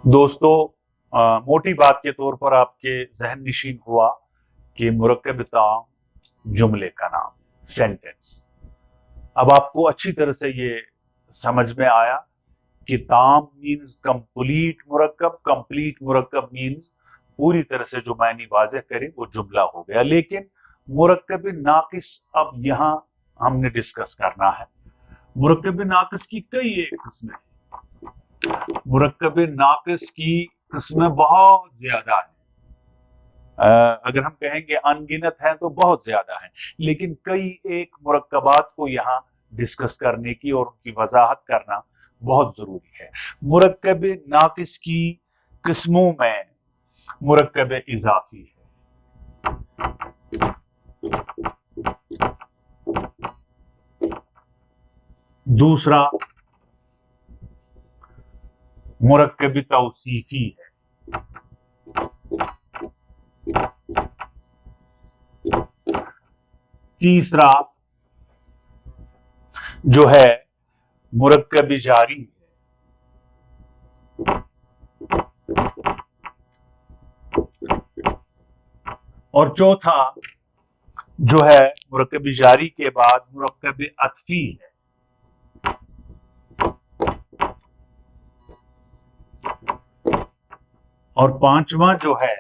दोस्तों, मोटी बात के तौर पर आपके जहन नशीन हुआ कि मुरक्कब ताम जुमले का नाम, सेंटेंस। अब आपको अच्छी तरह से ये समझ में आया कि ताम मीन्स कंप्लीट मुरक्कब मीन्स पूरी तरह से जो मायने वाज़ेह करे वो जुमला हो गया। लेकिन मुरक्कब नाकिस अब यहां हमने डिस्कस करना है। मुरक्कब नाकिस की कई एक किस्में हैं। मुरक्कब नाकिस की किस्में बहुत ज्यादा हैं। अगर हम कहेंगे अनगिनत हैं तो बहुत ज्यादा हैं, लेकिन कई एक मुरक्कबात को यहाँ डिस्कस करने की और उनकी वजाहत करना बहुत जरूरी है। मुरक्कब नाकिस की किस्मों में मुरक्कब इजाफी है, दूसरा मुरक्कब तौसीफी है, तीसरा जो है मुरक्कब जारी है, और चौथा जो है मुरक्कब जारी के बाद मुरक्कब अतफी है। और पांचवा जो है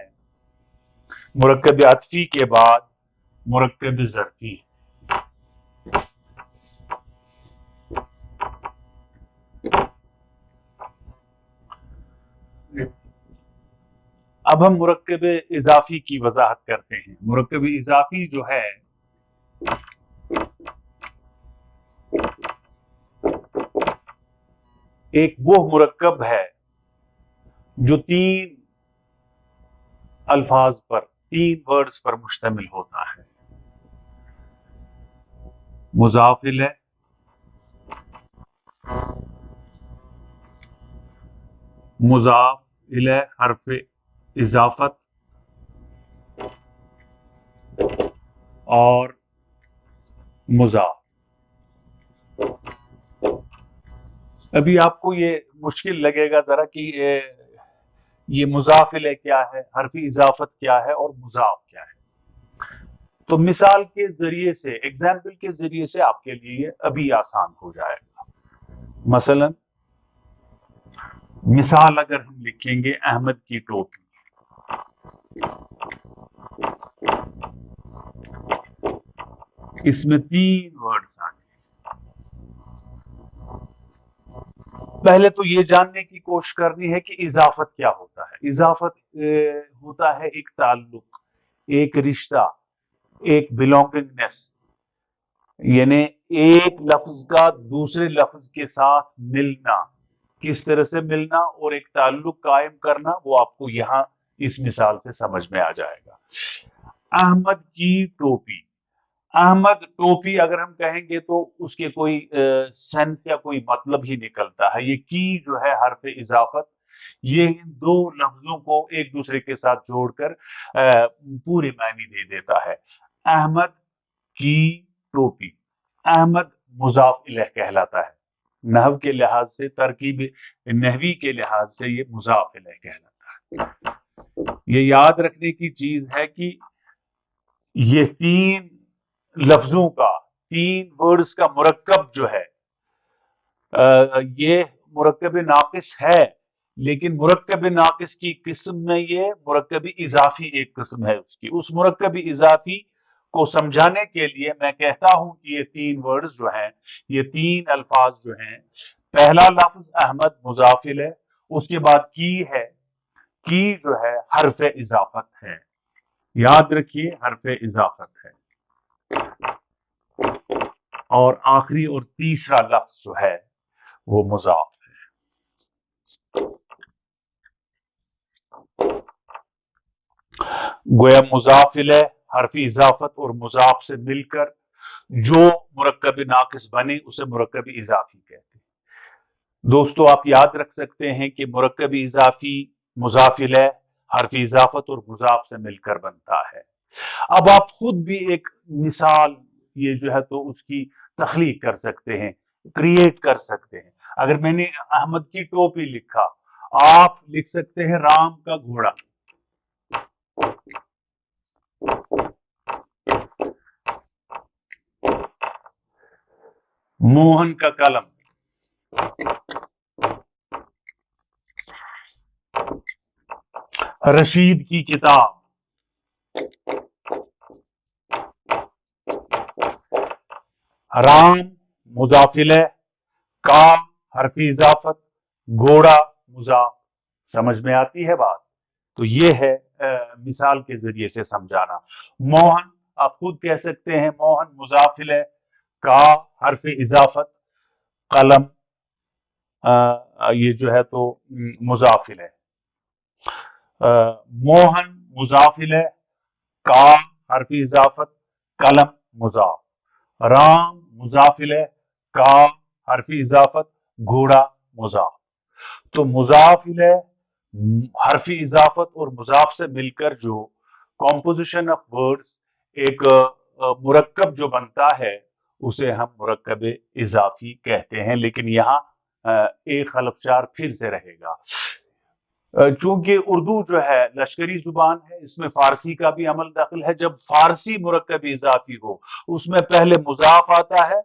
मुरक्कब अतफी के बाद मुरक्कब ज़रफ़ी है। अब हम मुरक्कब इजाफी की वजाहत करते हैं। मुरक्कब इजाफी जो है एक वो मुरक्कब है जो तीन अल्फाज पर, तीन वर्ड्स पर मुश्तमिल होता है। मुज़ाफ इलैह, मुज़ाफ इलैह हर्फ इजाफत और मुज़ाफ। अभी आपको ये मुश्किल लगेगा जरा कि ये मुज़ाफ इलैह क्या है, हर्फ इजाफत क्या है और मुज़ाफ क्या है। तो मिसाल के जरिए से, एग्जाम्पल के जरिए से आपके लिए अभी आसान हो जाएगा। मसलन मिसाल अगर हम लिखेंगे अहमद की टोपी, इसमें तीन वर्ड्स आ गए। पहले तो ये जानने की कोशिश करनी है कि इजाफत क्या होता है। इजाफत होता है एक ताल्लुक, एक रिश्ता, एक बिलोंगिंगनेस, यानी एक लफ्ज का दूसरे लफ्ज के साथ मिलना। किस तरह से मिलना और एक ताल्लुक कायम करना, वो आपको यहां इस मिसाल से समझ में आ जाएगा। अहमद की टोपी, अहमद टोपी अगर हम कहेंगे तो उसके कोई सेंस या कोई मतलब ही निकलता है। ये की जो है हर्फ इजाफत, ये इन दो लफ्जों को एक दूसरे के साथ जोड़कर पूरे मायने दे देता है। अहमद की टोपी, अहमद मुजाफ इलैह कहलाता है। नहव के लिहाज से, तरकीब नहवी के लिहाज से ये मुजाफ इलैह कहलाता है। ये याद रखने की चीज है कि ये तीन लफ्जों का, तीन वर्ड्स का मुरक्कब जो है ये मुरक्कब नाकिस है, लेकिन मुरक्कब नाकिस की किस्म में ये मुरक्कब इजाफी एक किस्म है उसकी। उस मुरक्कब इजाफी को समझाने के लिए मैं कहता हूं कि ये तीन वर्ड्स जो हैं, ये तीन अल्फाज जो हैं, पहला लफ्ज अहमद मुजाफिल है, उसके बाद की है, की जो है हर्फ इजाफत है। याद रखिए हर्फ इजाफत है। और आखिरी और तीसरा लफ्ज जो है वो मुजाफ है। गोया मुजाफिल है, हर्फी इजाफत और मुजाफ से मिलकर जो मुरक्कब नाकिस बने उसे मुरक्कब इजाफी कहते हैं। दोस्तों, आप याद रख सकते हैं कि मुरक्कब इजाफी मुजाफिल है, हर्फी इजाफत और मुजाफ से मिलकर बनता है। अब आप खुद भी एक मिसाल ये जो है तो उसकी तख्लीक कर सकते हैं, क्रिएट कर सकते हैं। अगर मैंने अहमद की टोपी लिखा आप लिख सकते हैं राम का घोड़ा, मोहन का कलम, रशीद की किताब, राम मुजाफिल है, का हरफी इजाफत, घोड़ा मुजाफ। समझ में आती है बात? तो ये है मिसाल के जरिए से समझाना। मोहन आप खुद कह सकते हैं मोहन मुजाफिल है, का हरफी इजाफत, कलम ये जो है तो मुजाफिल है। मोहन मुजाफिल है, का हरफी इजाफत, कलम मुजाफ। राम मुजाफिल है, का हरफी इजाफत, घोड़ा मुजाफ। तो मुजाफिल है, हरफी इजाफत और मुजाफ से मिलकर जो कॉम्पोजिशन ऑफ वर्ड्स एक मुरक्कब जो बनता है उसे हम मुरक्कब इजाफी कहते हैं। लेकिन यहाँ एक हलफचार फिर से रहेगा, चूंकि उर्दू जो है लश्करी जुबान है, इसमें फारसी का भी अमल दाखिल है। जब फारसी मुरक्कब इजाफी हो उसमें पहले मुजाफ आता है,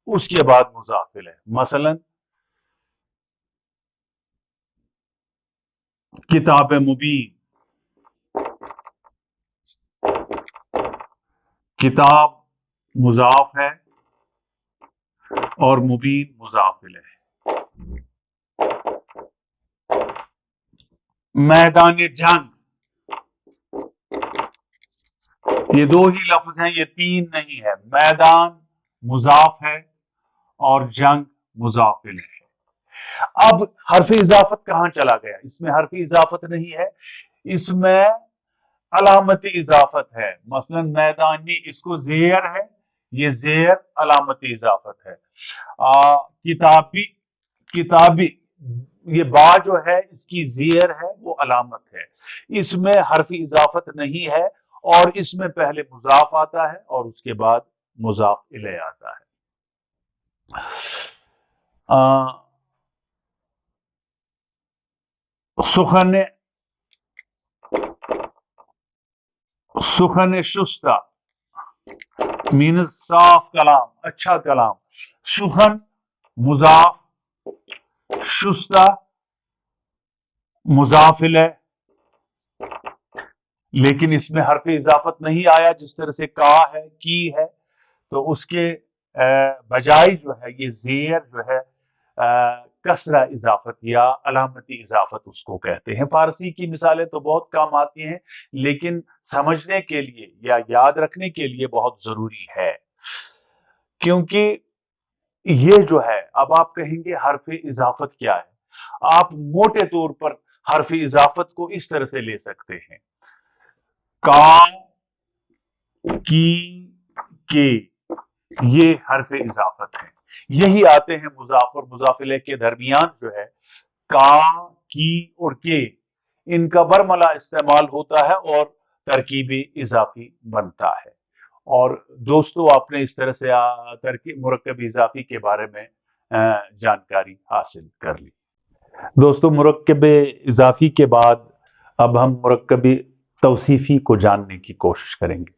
उसके बाद मुजाफिल है। मसलन किताब मुबीन, किताब मुजाफ है और मुबीन मुजाफिल है। मैदान जंग, ये दो ही लफ्ज हैं, ये तीन नहीं है। मैदान मुजाफ है और जंग मुजाफिल है। अब हरफ इजाफत कहां चला गया? इसमें हरफ इजाफत नहीं है, इसमें अलामती इजाफत है। मसलन मैदानी, इसको जेर है, ये जेर अलामती इजाफत है। किताबी, किताबी ये बा जो है इसकी जेर है, वो अलामत है। इसमें हरफी इजाफत नहीं है और इसमें पहले मुजाफ आता है और उसके बाद मुजाफ इले आता है। सुखन, सुखन शुस्ता मीन्स साफ कलाम, अच्छा कलाम। सुखन मुजाफ, शुस्ता मुजाफिल है, लेकिन इसमें हरफ इजाफत नहीं आया जिस तरह से का है, की है। तो उसके बजाय जो है ये जेर जो है कसरा इजाफत या अलामती इजाफत उसको कहते हैं। फारसी की मिसालें तो बहुत काम आती हैं, लेकिन समझने के लिए या याद रखने के लिए बहुत जरूरी है, क्योंकि ये जो है, अब आप कहेंगे हरफ इजाफत क्या है? आप मोटे तौर पर हरफ इजाफत को इस तरह से ले सकते हैं, का, की, के, ये हरफ इजाफत है। यही आते हैं मुजाफ और मुजाफिले के दरमियान जो है का, की और के, इनका बरमला इस्तेमाल होता है और तरकीबी इजाफी बनता है। और दोस्तों आपने इस तरह से तरकीब मुरक्कब इजाफी के बारे में जानकारी हासिल कर ली। दोस्तों मुरक्कब इजाफी के बाद अब हम मुरक्कब तौसीफी को जानने की कोशिश करेंगे।